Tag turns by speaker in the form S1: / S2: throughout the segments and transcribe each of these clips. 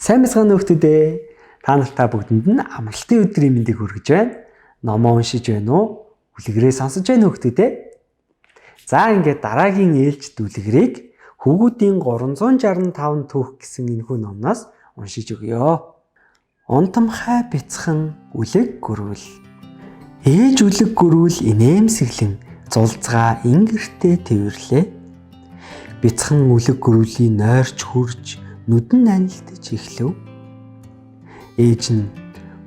S1: Сайн мэцхан нөхдүүдээ та нартай бүгдэнд нь амралтын өдрийн мэндийг хүргэж байна. Номоо уншиж байна уу? Үлгэрээ сонсож байна нөхдүүдээ. За ингээд дараагийн ээлж дүлгэрийг Хүүгүүдийн 365 түүх гэсэн энэхүү номноос уншиж өгье. Унтамхай бяцхан үлэг гөрвөл. Ээж үлэг гөрвөл инээмсэглэн зулцгаа ингэртээ тэвэрлээ. Бяцхан үлэг гөрвөлийн нойрч хурж нүдэн анилдаж эхлэв. Ээж нь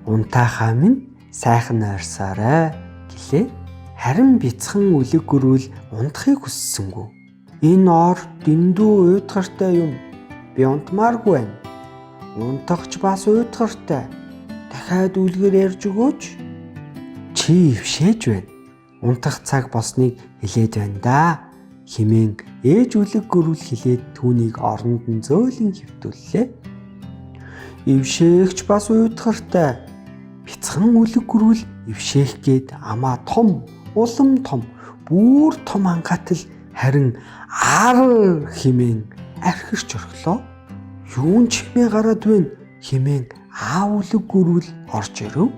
S1: унтаахаа минь сайхан ойрсоорой гэлээ. Харин бяцхан үлэг гөрвөл унтахыг хүссэнгүй. Энэ ор дэндүү уйтгартай юм. Би унтмааргүй байна. Унтахч бас уйтгартай. Дахиад үлгэр ярьж өгөөч. Чи ившээж байна. Унтах цаг босныг хэлээд байна да. Хэмээн ээж үлэг гөрвөл хэлээд түүнийг оронд нь зөөлөн хэвтүүллээ. Ившээгч бас уйтгартай. Бяцхан үлэг гөрвөл ившээх гээд амаа том, улам том, бүр том ангатал харин ар хэмээн архирч орхлоо. Юун ч хэмээ гараад байна хэмээн аав үлэг гөрвөл орж ирэв.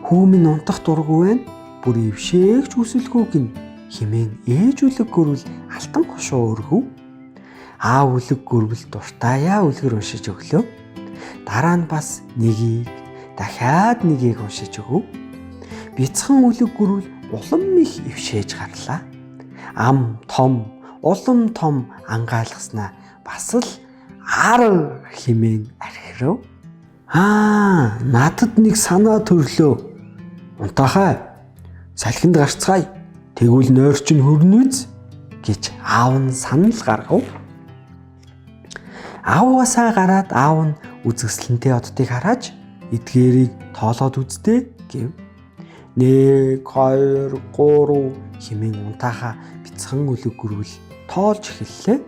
S1: Хүү минь унтах дургүй байна. Бүр ившээгч үсэлгүй гин хэмээн ээж үлэг гөрвөл алтан хошуу өргөв. Аав үлэг гөрвөл дуртаяа үлгэр уншиж өглөө. Дараа нь бас нэгийг дахиад нэгийг уншиж өгөв. Бяцхан үлэг гөрвөл улам их ившээж гарлаа. Ам том, улам том ангаалгаснаа бас л ар хэмээн архирав. Надад нэг санаа төрлөө. Унтаахай, салхинд гарцгаая. Тэгвэл нойрч нь хөрнө үз гэж аав нь санал гаргав. Ааваасаа гараад аав нь үзэсгэлэнтэй оддыг харааж эдгээрийг тоолоод үзтээ гэв. 1, 2, 3 хэмээн унтаахаа бяцхан үлэг гөрвөл тоолж эхэллээ.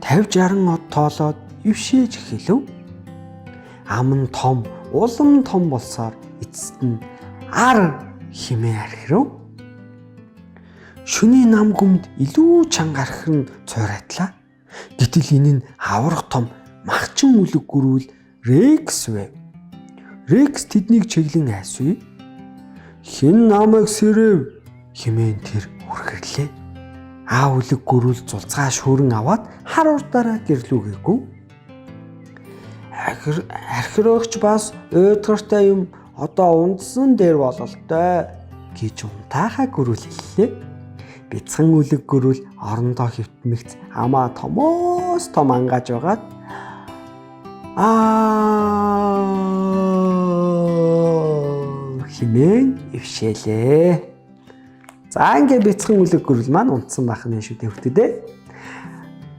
S1: 50-60 од тоолоод ившээж эхэлв. Ам нь том, улам том болсоор эцэст нь ар хэмээн архирав. Шөнийн нам гүмд илүү чанга архирн цуурайтлаа. Гэтэл энэ нь аврах том махчин үлэг гөрвөл Рекс вэ. Рекс тэднийг чиглэн айсвэ. Хэн намайг сэрэв хэмээн тэр хүрхэрлээ. Аав үлэг гөрвөл зулцгаа шүүрэн аваад хар урдаараа гэрлүүгээгүй. Архирогч бас уйтгартай юм. Одоо унтсан дээр бололтой гэж унтаахаа гөрвөл хэллээ. Бяцхан үлэг гөрвөл орондоо хэвтмэгц амаа томоос том ангааж байгаад хэмээн ившээлээ. За ингээ бяцхан үлэг гөрвөл маань унтсан байх нь шүү дээ хүүхдүүдээ.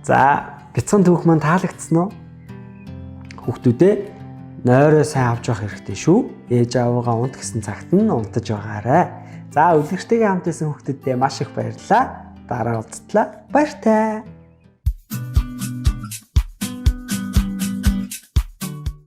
S1: За бяцхан түүх маань таалагдсан уу? Хүүхдүүдээ нойроо сайн авч явах хэрэгтэй шүү. Ээж аавгаа унт гэсэн цагт нь унтаж байгаарай. За үлгэртэйгээ хамт байсан хүүхдүүддээ маш их баярлалаа. Дараа уулзтлаа. Баяртай.